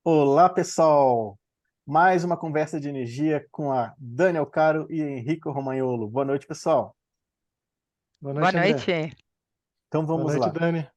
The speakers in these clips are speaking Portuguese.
Olá, pessoal! Mais uma conversa de energia com a Daniel Caro e Henrique Romagnolo. Boa noite, pessoal. Boa Boa noite, André. noite. Então Boa vamos noite, lá. Dani.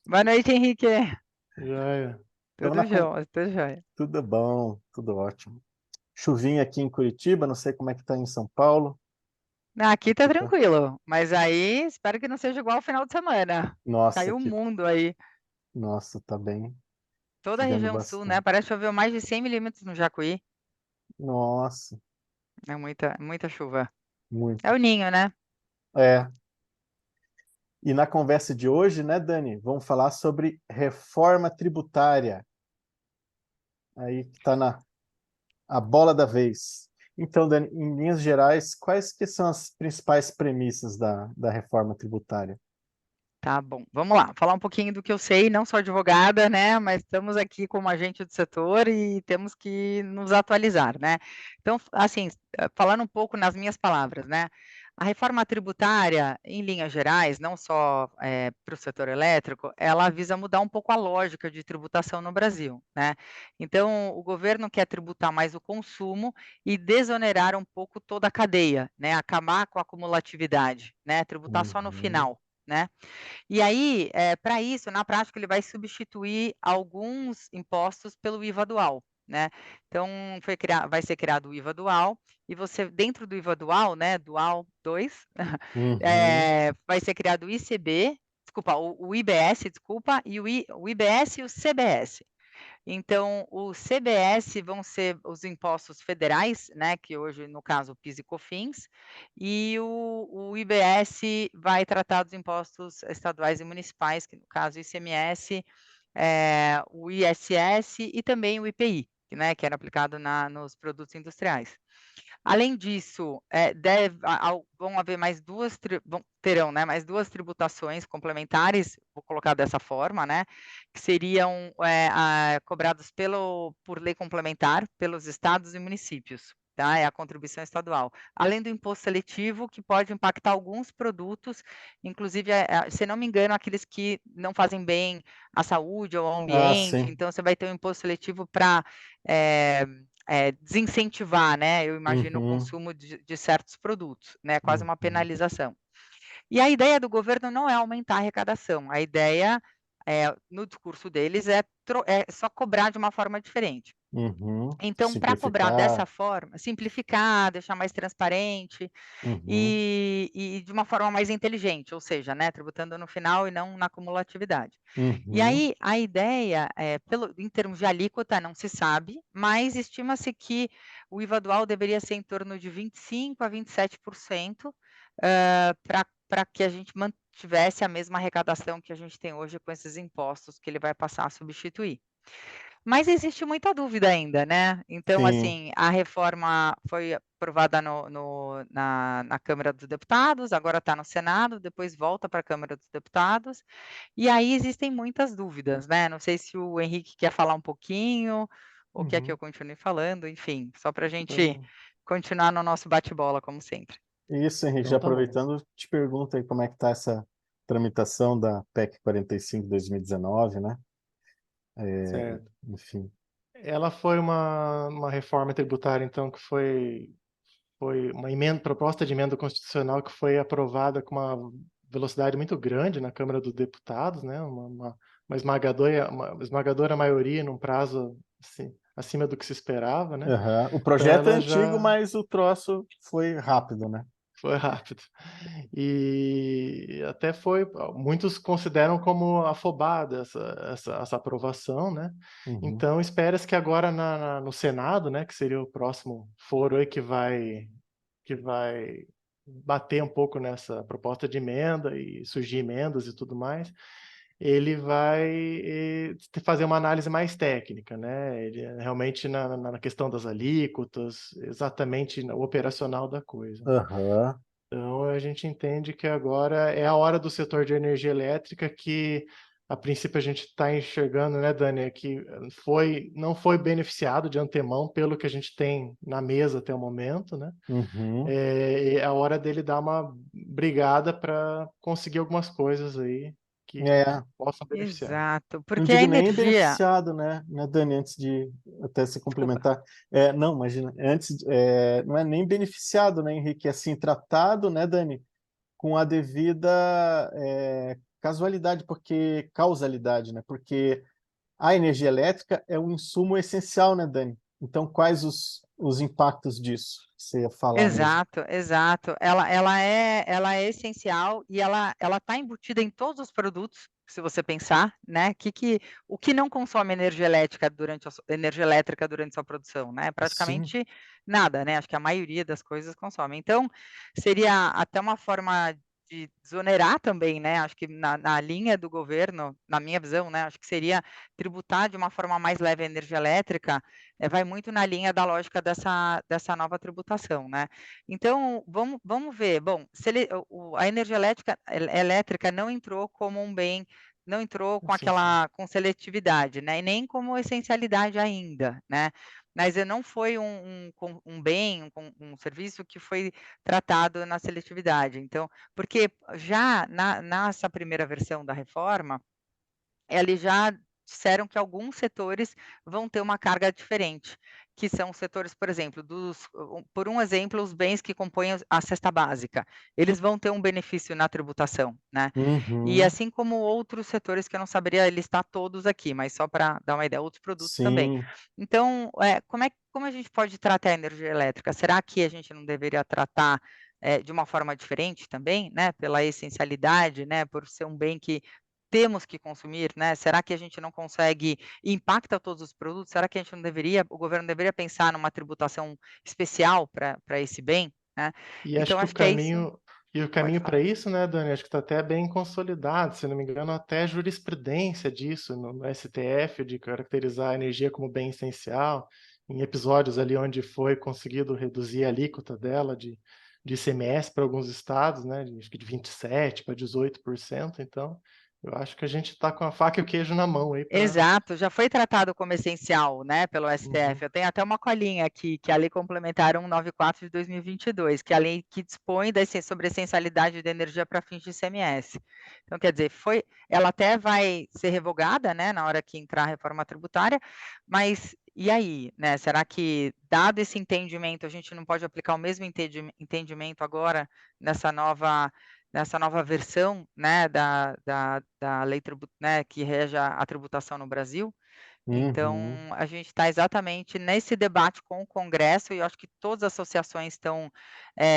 Boa noite, Henrique. Joia. Então, Tudo jóia, tudo jóia. tudo bom, tudo ótimo. Chuvinha aqui em Curitiba, não sei como é que tá em São Paulo. Aqui tá Aqui tá... tranquilo, mas aí espero que não seja igual ao final de semana. Nossa, Caiu o aqui, mundo aí. nossa, tá bem, Toda a chovendo região sul, né? bastante. Parece que choveu mais de 100 milímetros no Jacuí. Nossa, É muita chuva. É muito. o ninho, né? É, e na conversa de hoje, né, Dani, vamos falar sobre reforma tributária. Aí que tá na a bola da vez. Então, Dani, em linhas gerais, quais que são as principais premissas da reforma tributária? Tá bom, vamos lá. Falar um pouquinho do que eu sei, não sou advogada, né? Mas estamos aqui como agente do setor e temos que nos atualizar, né? Então, assim, falando um pouco nas minhas palavras, né? A reforma tributária, em linhas gerais, não só para o setor elétrico, ela visa mudar um pouco a lógica de tributação no Brasil, né? Então, o governo quer tributar mais o consumo e desonerar um pouco toda a cadeia, né? Acabar com a acumulatividade, né? Tributar só no Uhum, final, né? E aí, para isso, na prática, ele vai substituir alguns impostos pelo IVA dual, né. Então vai ser criado o IVA dual, e você dentro do IVA dual, né, dual 2, uhum, vai ser criado o ICB, desculpa, o IBS, desculpa, e o IBS e o CBS. Então, o CBS vão ser os impostos federais, né, que hoje, no caso, PIS e COFINS, e o IBS vai tratar dos impostos estaduais e municipais, que no caso, o ICMS, o ISS e também o IPI, né, que era aplicado nos produtos industriais. Além disso, vão haver mais 2 terão, né, mais 2 tributações complementares, vou colocar dessa forma, né, que seriam, cobrados por lei complementar pelos estados e municípios, tá, é a contribuição estadual. Além do imposto seletivo, que pode impactar alguns produtos, inclusive, se não me engano, aqueles que não fazem bem à saúde ou ao ah, ambiente, sim. então você vai ter um imposto seletivo para, desincentivar, né, eu imagino o Uhum, consumo de certos produtos, né, quase uma uhum, penalização. E a ideia do governo não é aumentar a arrecadação, a ideia, no discurso deles é só cobrar de uma forma diferente. uhum. Então, para cobrar dessa Simplificar. forma, simplificar, deixar mais transparente Uhum, e de uma forma mais inteligente, ou seja, né, tributando no final e não na cumulatividade. E uhum, aí a ideia, em termos de alíquota não se sabe, mas estima-se que o IVA dual deveria ser em torno de 25 a 27%, para que a gente mantivesse a mesma arrecadação que a gente tem hoje com esses impostos que ele vai passar a substituir. Mas existe muita dúvida ainda, né. Então, sim. assim, a reforma foi aprovada na Câmara dos Deputados, agora está no Senado, depois volta para a Câmara dos Deputados, e aí existem muitas dúvidas, né. Não sei se o Henrique quer falar um pouquinho, ou quer que eu Uhum. continue falando, enfim, só para a gente Então, continuar no nosso bate-bola, como sempre. Isso, Henrique, já então tá bom. aproveitando, te pergunto aí como é que está essa tramitação da PEC 45 de 2019, né? Certo. Enfim. Ela foi uma reforma tributária, então, que foi uma proposta de emenda constitucional que foi aprovada com uma velocidade muito grande na Câmara dos Deputados, né? Uma esmagadora maioria num prazo assim, acima do que se esperava, né? Aham. O Então projeto é ela antigo, já mas o troço foi rápido, né? foi rápido. E até muitos consideram como afobada essa aprovação, né. Uhum, Então espera-se que agora no Senado, né, que seria o próximo foro aí que vai bater um pouco nessa proposta de emenda e surgir emendas e tudo mais, ele vai, fazer uma análise mais técnica, né, ele realmente na questão das alíquotas, exatamente no operacional da coisa, né. aham, Então, a gente entende que agora é a hora do setor de energia elétrica que, a princípio, a gente está enxergando, né, Dani, que não foi beneficiado de antemão pelo que a gente tem na mesa até o momento, né. uhum. É a hora dele dar uma brigada para conseguir algumas coisas aí que É, possam beneficiar. Exato, não porque a digo nem energia... beneficiado, né, Dani, antes de até se Desculpa. complementar. Não, imagina, antes, não é nem beneficiado, né, Henrique, é assim, tratado, né, Dani, com a devida causalidade, né, porque a energia elétrica é um insumo essencial, né, Dani? Então, quais os impactos disso? Você ia falar mesmo. Exato, exato. Ela é essencial e ela está embutida em todos os produtos, se você pensar, né? O que não consome energia elétrica durante sua produção, né? Sim, Praticamente nada, né? Acho que a maioria das coisas consome. Então, seria até uma forma de desonerar também, né? Acho que na linha do governo, na minha visão, né? Acho que seria tributar de uma forma mais leve a energia elétrica, vai muito na linha da lógica dessa nova tributação, né? Então, vamos ver. Bom, se a energia elétrica não entrou como um bem, não entrou com essencial. com seletividade, né? E nem como essencialidade ainda, né? Mas não foi um bem, um serviço que foi tratado na seletividade. Então, porque já nessa primeira versão da reforma, eles já disseram que alguns setores vão ter uma carga diferente, que são os setores, por exemplo, por um exemplo, os bens que compõem a cesta básica, eles vão ter um benefício na tributação, né? E Uhum, assim como outros setores que eu não saberia listar todos aqui, mas só para dar uma ideia, outros produtos também. sim. Então, como a gente pode tratar a energia elétrica? Será que a gente não deveria tratar de uma forma diferente também, né? Pela essencialidade, né? Por ser um bem que temos que consumir, né? Será que a gente não consegue impacta todos os produtos? Será que a gente não deveria, o governo deveria pensar numa tributação especial para esse bem, né? E acho Então que acho que é isso. o Pode caminho falar. para isso, né, Dani, acho que está até bem consolidado, se não me engano, até jurisprudência disso no STF, de caracterizar a energia como bem essencial, em episódios ali onde foi conseguido reduzir a alíquota dela de ICMS para alguns estados, né, acho que de 27% para 18%, então eu acho que a gente está com a faca e o queijo na mão aí para... Exato, já foi tratado como essencial, né, pelo STF. Eu tenho até uma colinha aqui, que é a Lei Complementar 194 de 2022, que é a lei que dispõe sobre a essencialidade da energia para fins de ICMS. Então, quer dizer, ela até vai ser revogada, né, na hora que entrar a reforma tributária, mas e aí, né? Será que, dado esse entendimento, a gente não pode aplicar o mesmo entendimento agora nessa nova versão, né, da lei né, que rege a tributação no Brasil? Então, Uhum. a gente está exatamente nesse debate com o Congresso, e eu acho que todas as associações estão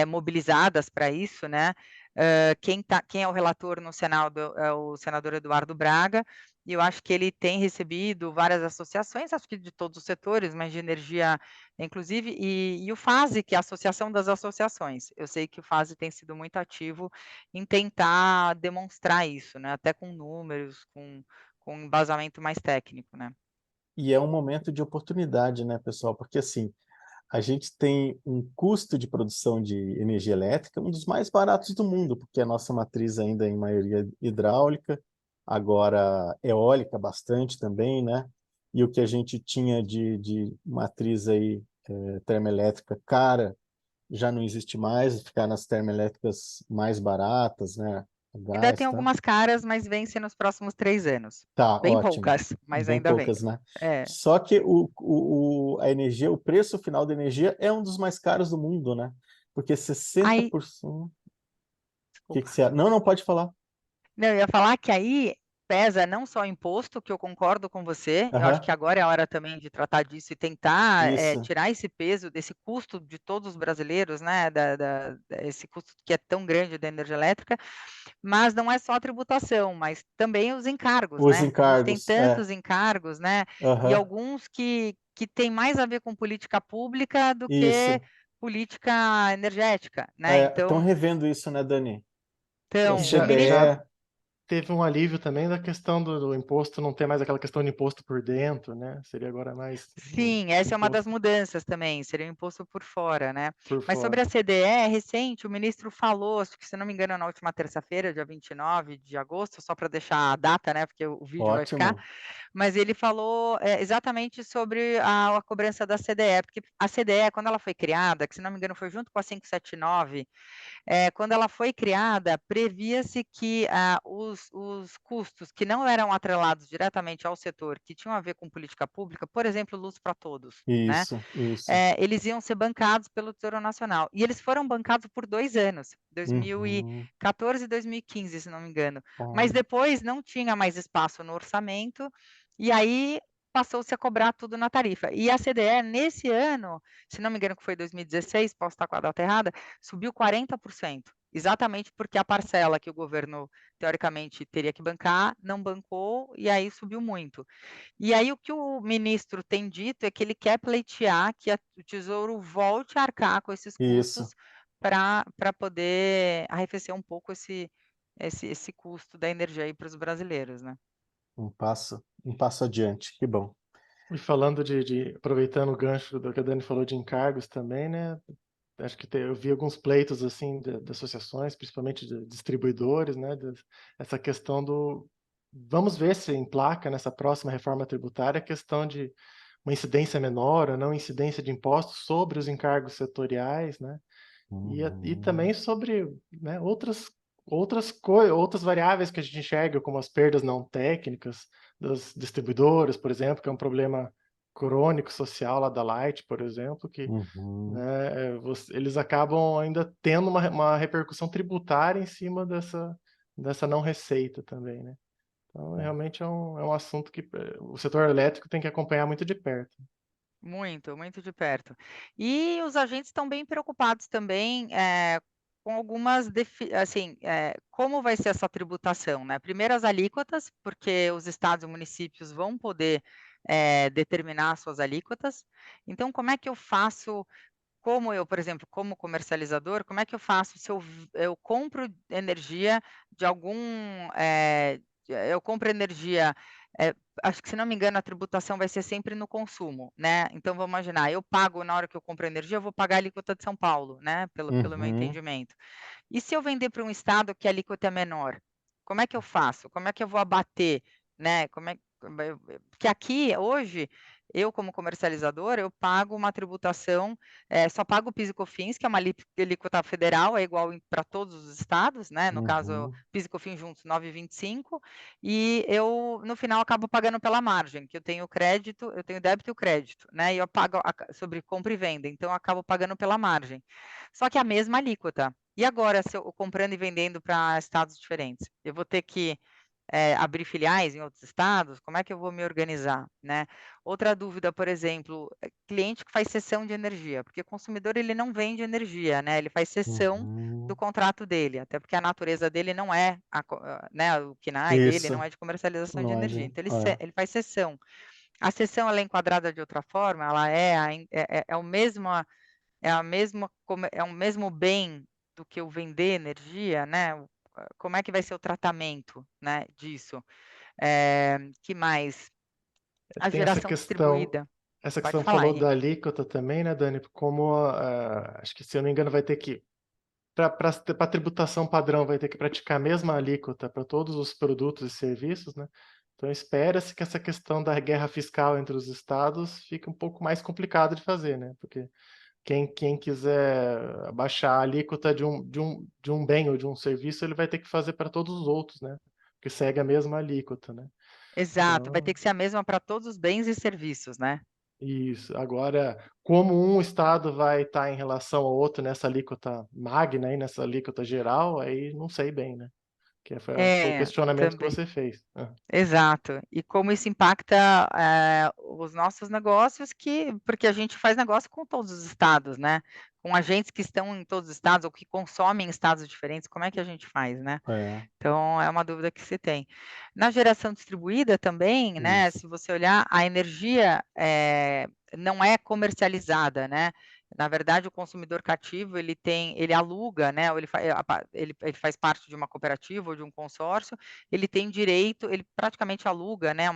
mobilizadas para isso, né? Quem é o relator no Senado é o senador Eduardo Braga, e eu acho que ele tem recebido várias associações, acho que de todos os setores, mas de energia, inclusive, e o FASE, que é a Associação das Associações. Eu sei que o FASE tem sido muito ativo em tentar demonstrar isso, né? Até com números, com embasamento mais técnico, né? E é um momento de oportunidade, né, pessoal? Porque assim, a gente tem um custo de produção de energia elétrica, um dos mais baratos do mundo, porque a nossa matriz ainda é em maioria hidráulica, agora eólica bastante também, né? E o que a gente tinha de matriz aí, termoelétrica cara, já não existe mais, ficar nas termoelétricas mais baratas, né? Ainda Gás, tem tá? algumas caras, mas vence nos próximos 3 anos. Tá, Bem ótimo. poucas, mas Bem ainda poucas, vence. né? É. Só que a energia, o preço final da energia é um dos mais caros do mundo, né? Porque Aí 60%. O que que desculpa. você acha? Não, não pode falar. Não, eu ia falar que aí pesa não só o imposto, que eu concordo com você, eu acho que Aham, agora é a hora também de tratar disso e tentar isso. tirar esse peso desse custo de todos os brasileiros, né, esse custo que é tão grande da energia elétrica, mas não é só a tributação, mas também os encargos, Os né? A gente tem encargos, tantos encargos, né? E Aham, alguns que têm mais a ver com política pública do que isso. política energética, né? Estão revendo isso, né, Dani? O E Então, o ministro... já CDE, teve um alívio também da questão do imposto, não ter mais aquela questão de imposto por dentro, né? Seria agora mais um Sim, essa é uma das imposto mudanças também, seria o imposto por fora, né. por Mas sobre fora. a CDE, recente, o ministro falou, acho que se não me engano na última terça-feira, dia 29 de agosto, só para deixar a data, né, porque o vídeo vai ficar, ótimo. mas ele falou, exatamente sobre a cobrança da CDE, porque a CDE, quando ela foi criada, que se não me engano foi junto com a 579, quando ela foi criada, previa-se que os custos que não eram atrelados diretamente ao setor, que tinham a ver com política pública, por exemplo, luz para todos, né? Isso. Eles iam ser bancados pelo Tesouro Nacional. E eles foram bancados por 2 anos, Uhum. 2014 e 2015, se não me engano. Mas Olha. depois não tinha mais espaço no orçamento, e aí passou-se a cobrar tudo na tarifa. E a CDE, nesse ano, se não me engano que foi 2016, posso estar com a data errada, subiu 40%. Exatamente porque a parcela que o governo, teoricamente, teria que bancar, não bancou, e aí subiu muito. E aí o que o ministro tem dito é que ele quer pleitear que o Tesouro volte a arcar com esses Isso. custos para poder arrefecer um pouco esse custo da energia aí para os brasileiros, né. Um passo adiante, que bom. E falando aproveitando o gancho do que a Dani falou de encargos também, né, acho que eu vi alguns pleitos, assim, de associações, principalmente de distribuidores, né, essa questão vamos ver se emplaca nessa próxima reforma tributária a questão de uma incidência menor ou não incidência de impostos sobre os encargos setoriais, né, e Uhum. também sobre, né, outras variáveis que a gente enxerga, como as perdas não técnicas das distribuidoras, por exemplo, que é um problema crônico social lá da Light, por exemplo, que, Uhum. né, eles acabam ainda tendo uma repercussão tributária em cima dessa não receita também, né. Então, É. realmente é um assunto que o setor elétrico tem que acompanhar muito de perto. Muito, muito de perto. E os agentes estão bem preocupados também, com algumas assim, como vai ser essa tributação, né. Primeiro as alíquotas, porque os estados e municípios vão poder, determinar suas alíquotas. Então como é que eu faço, como eu, por exemplo, como comercializador, como é que eu faço se eu compro energia de algum, eu compro energia, acho que se não me engano a tributação vai ser sempre no consumo, né, então vamos imaginar, eu pago na hora que eu compro energia, eu vou pagar a alíquota de São Paulo, né, pelo meu Uhum. entendimento. E se eu vender para um estado que a alíquota é menor, como é que eu faço? Como é que eu vou abater, né, porque aqui hoje, eu como comercializadora, eu pago uma tributação, só pago o PIS e COFINS, que é uma alíquota federal, é igual para todos os estados, né, no caso, Uhum. PIS e COFINS juntos 9,25, e eu no final acabo pagando pela margem, que eu tenho crédito, eu tenho débito e crédito, né, e eu pago sobre compra e venda, então eu acabo pagando pela margem. Só que a mesma alíquota. E agora, se eu comprando e vendendo para estados diferentes? Eu vou ter que, abrir filiais em outros estados? Como é que eu vou me organizar, né? Outra dúvida, por exemplo, cliente que faz cessão de energia, porque o consumidor ele não vende energia, né, ele faz cessão do Uhum. contrato dele, até porque a natureza dele não é né, o KNAI dele não Isso. é de comercialização de Não é de energia, então é. ele faz cessão. A cessão ela é enquadrada de outra forma? Ela é o mesmo é o mesmo bem do que eu vender energia, né, como é que vai ser o tratamento, né, disso? Que mais? A Tem essa geração questão distribuída. essa Pode questão falar, falou da Henrique. alíquota também, né, Dani, como, acho que se eu não me engano vai ter que pra tributação padrão vai ter que praticar a mesma alíquota para todos os produtos e serviços, né, então espera-se que essa questão da guerra fiscal entre os estados fique um pouco mais complicado de fazer, né, porque quem quiser abaixar a alíquota de um bem ou de um serviço, ele vai ter que fazer para todos os outros, né, porque segue a mesma alíquota, né. Exato, vai ter Então que ser a mesma para todos os bens e serviços, né. isso. Agora, como um estado vai estar em relação ao outro nessa alíquota magna aí, nessa alíquota geral, aí não sei bem, né. Que foi o É, questionamento que também. você fez. Hã. Exato. E como isso impacta, os nossos negócios porque a gente faz negócio com todos os estados, né, com agentes que estão em todos os estados ou que consomem em estados diferentes, como é que a gente faz, né? É, Então é uma dúvida que se tem. Na geração distribuída também, né, isso. se você olhar, a energia, não é comercializada, né. Na verdade, o consumidor cativo, ele aluga, né, ou ele faz parte de uma cooperativa ou de um consórcio, ele tem direito, ele praticamente aluga, né,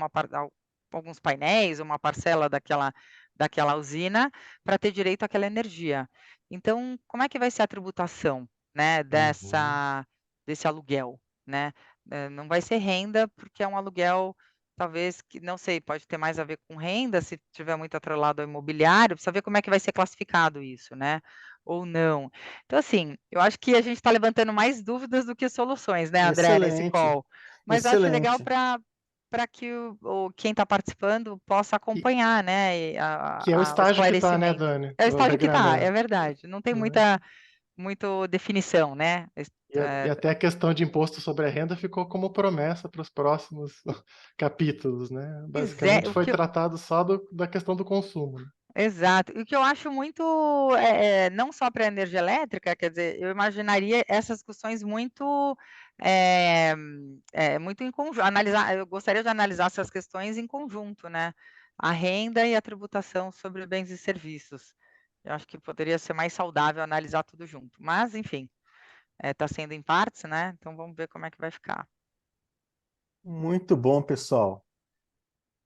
alguns painéis, uma parcela daquela usina, para ter direito àquela energia. Então, como é que vai ser a tributação, né, Uhum. desse aluguel, né? Não vai ser renda, porque é um aluguel, talvez, que não sei, pode ter mais a ver com renda, se tiver muito atrelado ao imobiliário, precisa ver como é que vai ser classificado isso, né? ou não. Então, assim, eu acho que a gente está levantando mais dúvidas do que soluções, né, André, nesse Excelente, call. Mas eu acho legal excelente. para que quem está participando possa Que, acompanhar, né, que é o o estágio que está, né, esclarecimento. Dani? É o Do estágio que está, é regramento. verdade. Não tem Né? muita definição, né? E até a questão de imposto sobre a renda ficou como promessa para os próximos capítulos, né? Pois é, Basicamente foi tratado só da questão do consumo. Né? exato. E o que eu acho muito, não só para a energia elétrica, quer dizer, eu imaginaria essas discussões muito, muito em conjunto, eu gostaria de analisar essas questões em conjunto, né? A renda e a tributação sobre bens e serviços. Eu acho que poderia ser mais saudável analisar tudo junto. Mas, enfim, está sendo em partes, né? Então vamos ver como é que vai ficar. Muito bom, pessoal.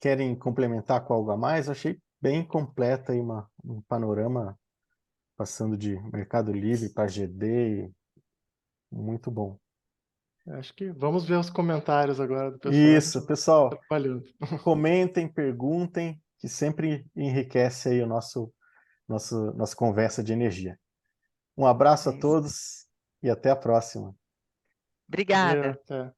Querem complementar com algo a mais? Achei bem completa aí um panorama passando de Mercado Livre para GD. Muito bom. Acho que vamos ver os comentários agora do pessoal. A gente Isso, vai pessoal. trabalhando. Comentem, perguntem, que sempre enriquece aí nossa conversa de energia. Um abraço a É isso. todos e até a próxima. Valeu, Obrigada. até.